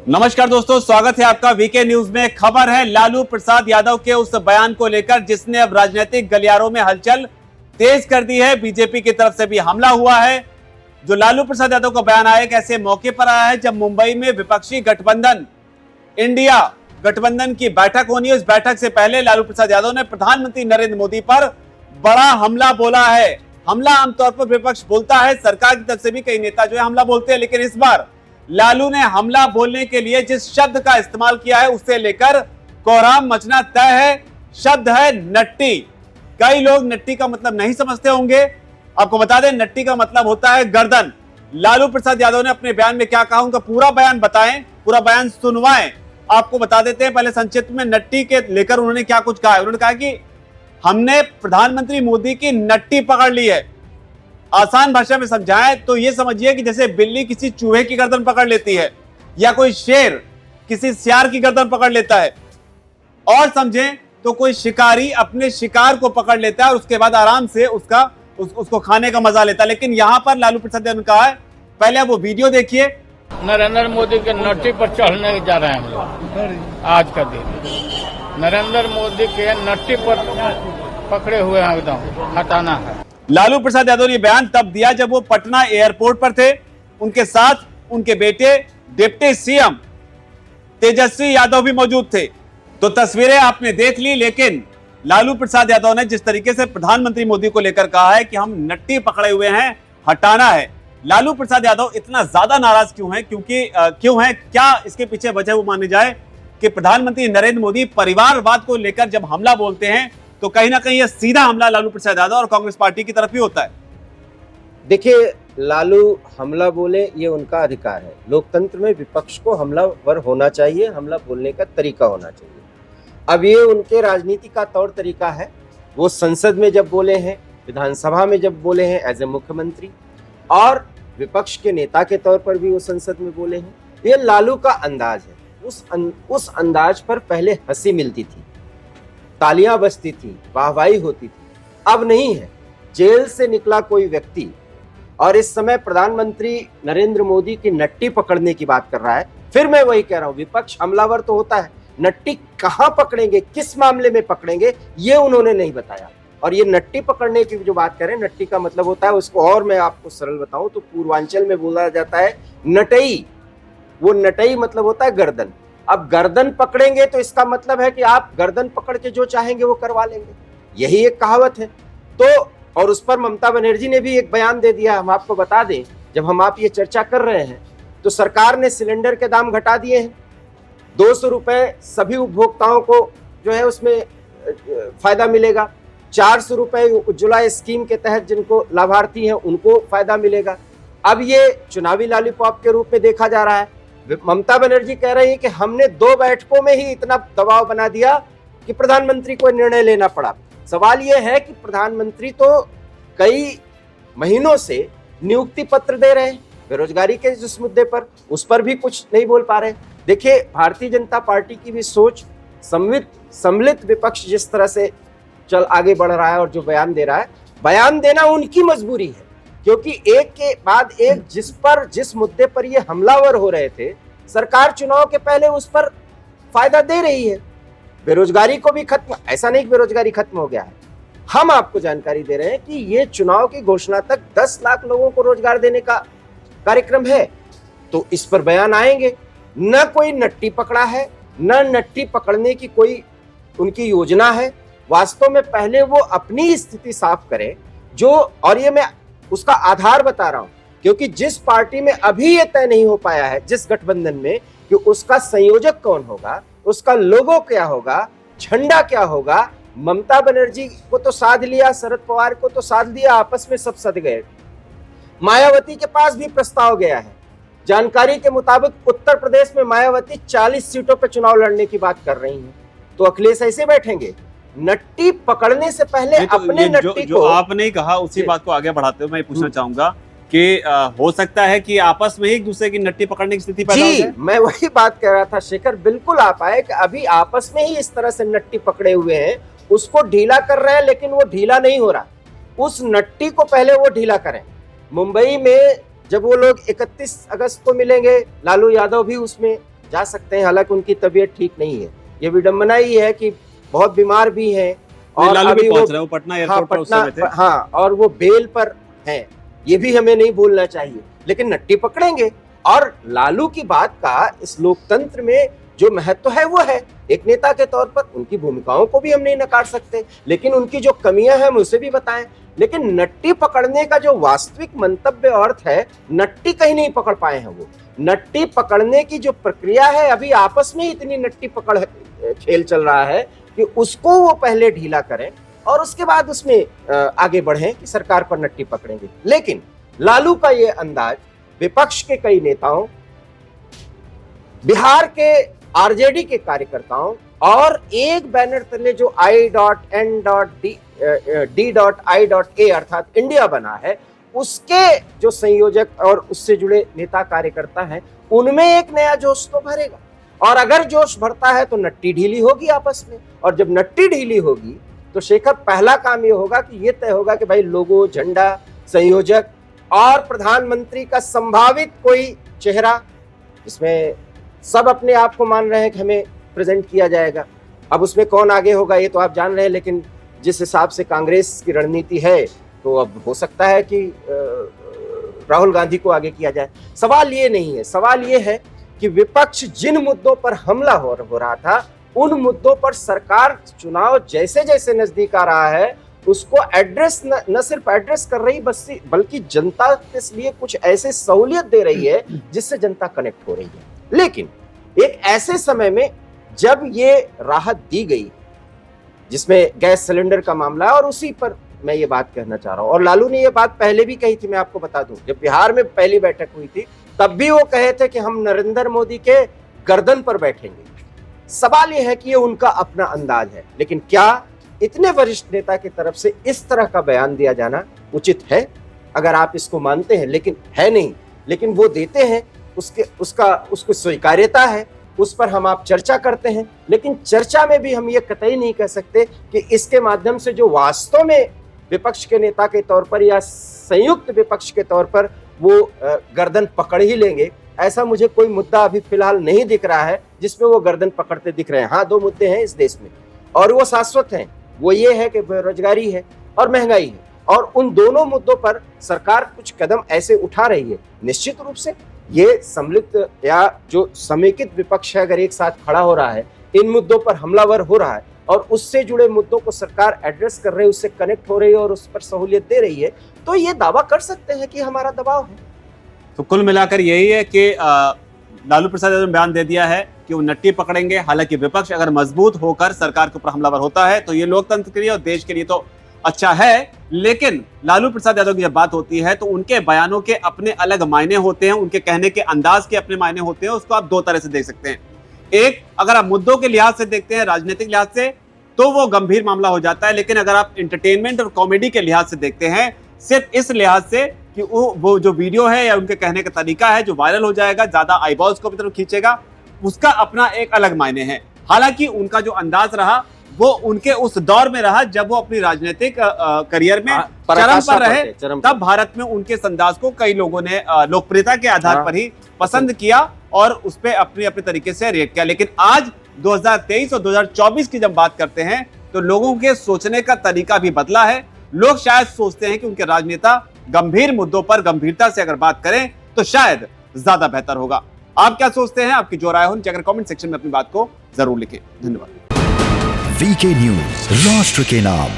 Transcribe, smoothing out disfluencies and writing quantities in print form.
नमस्कार दोस्तों, स्वागत है आपका वीके न्यूज में। खबर है लालू प्रसाद यादव के उस बयान को लेकर जिसने अब राजनीतिक गलियारों में हलचल तेज कर दी है। बीजेपी की तरफ से भी हमला हुआ है। जो लालू प्रसाद यादव का बयान आया एक ऐसे मौके पर आया है जब मुंबई में विपक्षी गठबंधन इंडिया गठबंधन की बैठक होनी है। उस बैठक से पहले लालू प्रसाद यादव ने प्रधानमंत्री नरेंद्र मोदी पर बड़ा हमला बोला है। हमला आमतौर पर विपक्ष बोलता है, सरकार की तरफ से भी कई नेता जो है हमला बोलते हैं, लेकिन इस बार लालू ने हमला बोलने के लिए जिस शब्द का इस्तेमाल किया है उससे लेकर कोहराम मचना तय है। शब्द है नट्टी। कई लोग नट्टी का मतलब नहीं समझते होंगे। आपको बता दें, नट्टी का मतलब होता है गर्दन। लालू प्रसाद यादव ने अपने बयान में क्या कहा, उनका पूरा बयान बताएं, पूरा बयान सुनवाएं। आपको बता देते हैं पहले संक्षिप्त में नट्टी के लेकर उन्होंने क्या कुछ कहा है। उन्होंने कहा कि हमने प्रधानमंत्री मोदी की नट्टी पकड़ ली है। आसान भाषा में समझाएं तो ये समझिए कि जैसे बिल्ली किसी चूहे की गर्दन पकड़ लेती है या कोई शेर किसी सियार की गर्दन पकड़ लेता है, और समझें तो कोई शिकारी अपने शिकार को पकड़ लेता है और उसके बाद आराम से उसको खाने का मजा लेता है। लेकिन यहां पर लालू प्रसाद ने कहा है, पहले आप वो वीडियो देखिए। नरेंद्र मोदी के नट्टी पर चढ़ने जा रहे हैं हम लोग। आज का दिन नरेंद्र मोदी के नट्टी पर पकड़े हुए हैं, एकदम हटाना है। लालू प्रसाद यादव ने बयान तब दिया जब वो पटना एयरपोर्ट पर थे। उनके साथ उनके बेटे डिप्टी सीएम तेजस्वी यादव भी मौजूद थे। तो तस्वीरें आपने देख ली, लेकिन लालू प्रसाद यादव ने जिस तरीके से प्रधानमंत्री मोदी को लेकर कहा है कि हम नट्टी पकड़े हुए हैं, हटाना है। लालू प्रसाद यादव इतना ज्यादा नाराज क्यों है, क्यों है, क्या इसके पीछे वजह वो माने जाए कि प्रधानमंत्री नरेंद्र मोदी परिवारवाद को लेकर जब हमला बोलते हैं तो कहीं ना कहीं यह सीधा हमला लालू प्रसाद यादव और कांग्रेस पार्टी की तरफ ही होता है। देखिए, लालू हमला बोले ये उनका अधिकार है। लोकतंत्र में विपक्ष को हमलावर होना चाहिए, हमला बोलने का तरीका होना चाहिए। अब ये उनके राजनीति का तौर तरीका है। वो संसद में जब बोले हैं, विधानसभा में जब बोले हैं एज ए मुख्यमंत्री, और विपक्ष के नेता के तौर पर भी वो संसद में बोले हैं। ये लालू का अंदाज है। उस अंदाज पर पहले हंसी मिलती थी, तालियां बजती थी, वाहवाही होती थी। अब नहीं है। जेल से निकला कोई व्यक्ति और इस समय प्रधानमंत्री नरेंद्र मोदी की नट्टी पकड़ने की बात कर रहा है। फिर मैं वही कह रहा हूं, विपक्ष हमलावर तो होता है, नट्टी कहां पकड़ेंगे, किस मामले में पकड़ेंगे, ये उन्होंने नहीं बताया। और ये नट्टी पकड़ने की जो बात करें, नट्टी का मतलब होता है, उसको और मैं आपको सरल बताऊं तो पूर्वांचल में बोला जाता है नटई। वो नटई मतलब होता है गर्दन। अब गर्दन पकड़ेंगे तो इसका मतलब है कि आप गर्दन पकड़ के जो चाहेंगे वो करवा लेंगे, यही एक कहावत है। तो और उस पर ममता बनर्जी ने भी एक बयान दे दिया। हम आपको बता दें, जब हम आप ये चर्चा कर रहे हैं तो सरकार ने सिलेंडर के दाम घटा दिए हैं। 200 रुपए सभी उपभोक्ताओं को जो है उसमें फायदा मिलेगा। 400 रुपए उज्ज्वला स्कीम के तहत जिनको लाभार्थी हैं उनको फायदा मिलेगा। अब ये चुनावी लॉलीपॉप के रूप में देखा जा रहा है। ममता बनर्जी कह रही है कि हमने 2 बैठकों में ही इतना दबाव बना दिया कि प्रधानमंत्री को निर्णय लेना पड़ा। सवाल यह है कि प्रधानमंत्री तो कई महीनों से नियुक्ति पत्र दे रहे हैं बेरोजगारी के जिस मुद्दे पर, उस पर भी कुछ नहीं बोल पा रहे। देखिए, भारतीय जनता पार्टी की भी सोच, सम्मिलित विपक्ष जिस तरह से चल आगे बढ़ रहा है और जो बयान दे रहा है, बयान देना उनकी मजबूरी है, क्योंकि एक के बाद एक जिस मुद्दे पर ये हमलावर हो रहे थे, सरकार चुनाव के पहले उस पर फायदा दे रही है। बेरोजगारी को भी खत्म, ऐसा नहीं कि बेरोजगारी खत्म हो गया है। हम आपको जानकारी दे रहे हैं कि ये चुनाव की घोषणा तक 10 लाख लोगों को रोजगार देने का कार्यक्रम है। तो इस पर बयान आएंगे। न कोई नट्टी पकड़ा है, न नट्टी पकड़ने की कोई उनकी योजना है। वास्तव में पहले वो अपनी स्थिति साफ करें, और ये मैं उसका आधार बता रहा हूं, क्योंकि जिस पार्टी में अभी ये तय नहीं हो पाया है, जिस गठबंधन में, कि उसका संयोजक कौन होगा, उसका लोगो क्या होगा, झंडा क्या होगा। ममता बनर्जी को तो साध लिया, शरद पवार को तो साध लिया, आपस में सब सध गए। मायावती के पास भी प्रस्ताव गया है। जानकारी के मुताबिक उत्तर प्रदेश में मायावती 40 सीटों पर चुनाव लड़ने की बात कर रही हैं। तो अखिलेश ऐसे बैठेंगे? नट्टी पकड़ने से पहले अपने नट्टी जो आपने कहा उसी बात को आगे बढ़ाते हुए मैं पूछना चाहूंगा कि हो सकता है कि आपस में ही एक दूसरे की नट्टी पकड़ने की स्थिति पैदा हो जाए। मैं वही बात कह रहा था शेखर, बिल्कुल आप आए कि अभी आपस में ही इस तरह से नट्टी पकड़े हुए हैं, उसको ढीला कर रहे हैं, लेकिन वो ढीला नहीं हो रहा। उस नट्टी को पहले वो ढीला करें। मुंबई में जब वो लोग 31 अगस्त को मिलेंगे, लालू यादव भी उसमें जा सकते हैं, हालांकि उनकी तबीयत ठीक नहीं है। ये विडंबना ही है कि बहुत बीमार भी हैं और लालू अभी भी पहुंच रहे हैं, वो पटना एयरपोर्ट पर उस समय थे। हाँ, और वो बेल पर हैं, ये भी हमें नहीं भूलना चाहिए। लेकिन नट्टी पकड़ेंगे, और लालू की बात का इस लोकतंत्र में जो महत्व है वो है। एक नेता के तौर पर उनकी भूमिकाओं को भी हम नहीं नकार सकते, लेकिन उनकी जो कमियां हैं हम उसे भी बताएं। लेकिन नट्टी पकड़ने का जो वास्तविक मंतव्य अर्थ है, नट्टी कहीं नहीं पकड़ पाए हैं। वो नट्टी पकड़ने की जो प्रक्रिया है, अभी आपस में इतनी नट्टी पकड़ खेल चल रहा है कि उसको वो पहले ढीला करें और उसके बाद उसमें आगे बढ़ें कि सरकार पर नट्टी पकड़ेंगे। लेकिन लालू का ये अंदाज विपक्ष के कई नेताओं, बिहार के आरजेडी के कार्यकर्ताओं और एक बैनर तले जो I.N.D.I.A अर्थात इंडिया बना है, उसके जो संयोजक और उससे जुड़े नेता कार्यकर्ता हैं, उनमें एक नया जोश तो भरेगा। और अगर जोश भरता है तो नट्टी ढीली होगी आपस में, और जब नट्टी ढीली होगी तो शेखर पहला काम ये होगा कि ये तय होगा कि भाई लोगो, झंडा, संयोजक और प्रधानमंत्री का संभावित कोई चेहरा, इसमें सब अपने आप को मान रहे हैं कि हमें प्रेजेंट किया जाएगा। अब उसमें कौन आगे होगा ये तो आप जान रहे हैं, लेकिन जिस हिसाब से कांग्रेस की रणनीति है तो अब हो सकता है कि राहुल गांधी को आगे किया जाए। सवाल ये नहीं है, सवाल ये है कि विपक्ष जिन मुद्दों पर हमला हो रहा था, उन मुद्दों पर सरकार चुनाव जैसे जैसे नजदीक आ रहा है उसको एड्रेस न सिर्फ एड्रेस कर रही बल्कि जनता के लिए कुछ ऐसे सहूलियत दे रही है जिससे जनता कनेक्ट हो रही है। लेकिन एक ऐसे समय में जब ये राहत दी गई, जिसमें गैस सिलेंडर का मामला है, और उसी पर मैं ये बात कहना चाह रहा हूं, और लालू ने ये बात पहले भी कही थी, मैं आपको बता दूं, जब बिहार में पहली बैठक हुई थी तब भी वो कहे थे कि हम नरेंद्र मोदी के गर्दन पर बैठेंगे। सवाल ये है कि ये उनका अपना अंदाज है, लेकिन क्या इतने वरिष्ठ नेता की तरफ से इस तरह का बयान दिया जाना उचित है? अगर आप इसको मानते हैं, लेकिन है नहीं, लेकिन वो देते हैं, उसको स्वीकार्यता है, उस पर हम आप चर्चा करते हैं। लेकिन चर्चा में भी हम ये कतई नहीं कह सकते कि इसके माध्यम से जो वास्तव में विपक्ष के नेता के तौर पर या संयुक्त विपक्ष के तौर पर वो गर्दन पकड़ ही लेंगे। ऐसा मुझे कोई मुद्दा अभी फिलहाल नहीं दिख रहा है जिसमें वो गर्दन पकड़ते दिख रहे हैं। हाँ, 2 मुद्दे हैं इस देश में और वो शाश्वत हैं। वो ये है कि बेरोजगारी है और महंगाई है, और उन दोनों मुद्दों पर सरकार कुछ कदम ऐसे उठा रही है। निश्चित रूप से ये सम्मिलित या जो समेकित विपक्ष है, अगर एक साथ खड़ा हो रहा है, इन मुद्दों पर हमलावर हो रहा है और उससे जुड़े मुद्दों को सरकार एड्रेस कर रही है, उससे कनेक्ट हो रही है और उस पर सहूलियत दे रही है, तो ये दावा कर सकते हैं कि हमारा दबाव है। तो कुल मिलाकर यही है कि लालू प्रसाद यादव ने बयान दे दिया है कि वो नट्टी पकड़ेंगे। हालांकि विपक्ष अगर मजबूत होकर सरकार के ऊपर हमलावर होता है तो ये लोकतंत्र के लिए और देश के लिए तो अच्छा है, लेकिन लालू प्रसाद यादव की जब बात होती है तो उनके बयानों के अपने अलग मायने होते हैं, उनके कहने के अंदाज के अपने मायने होते हैं। उसको आप 2 तरह से देख सकते हैं। एक, अगर आप मुद्दों के लिहाज से देखते हैं, राजनीतिक लिहाज से, तो वो गंभीर मामला हो जाता है। लेकिन अगर आप एंटरटेनमेंट और कॉमेडी के लिहाज से देखते हैं, सिर्फ इस लिहाज से कि वो जो वीडियो है या उनके कहने का तरीका है जो वायरल हो जाएगा, ज्यादा आईबॉल्स को भी तरफ खींचेगा, उसका अपना एक अलग मायने है। हालांकि उनका जो अंदाज रहा वो उनके उस दौर में रहा जब वो अपनी राजनीतिक करियर में चरम पर रहे, तब भारत में उनके अंदाज को कई लोगों ने लोकप्रियता के आधार पर ही पसंद किया और उस पर अपने अपने तरीके से रिएक्ट किया। लेकिन आज 2023 और 2024 की जब बात करते हैं तो लोगों के सोचने का तरीका भी बदला है। लोग शायद सोचते हैं कि उनके राजनेता गंभीर मुद्दों पर गंभीरता से अगर बात करें तो शायद ज्यादा बेहतर होगा। आप क्या सोचते हैं? आपकी जो राय हो नीचे कमेंट सेक्शन में अपनी बात को जरूर लिखें। धन्यवाद। वीके न्यूज, राष्ट्र के नाम।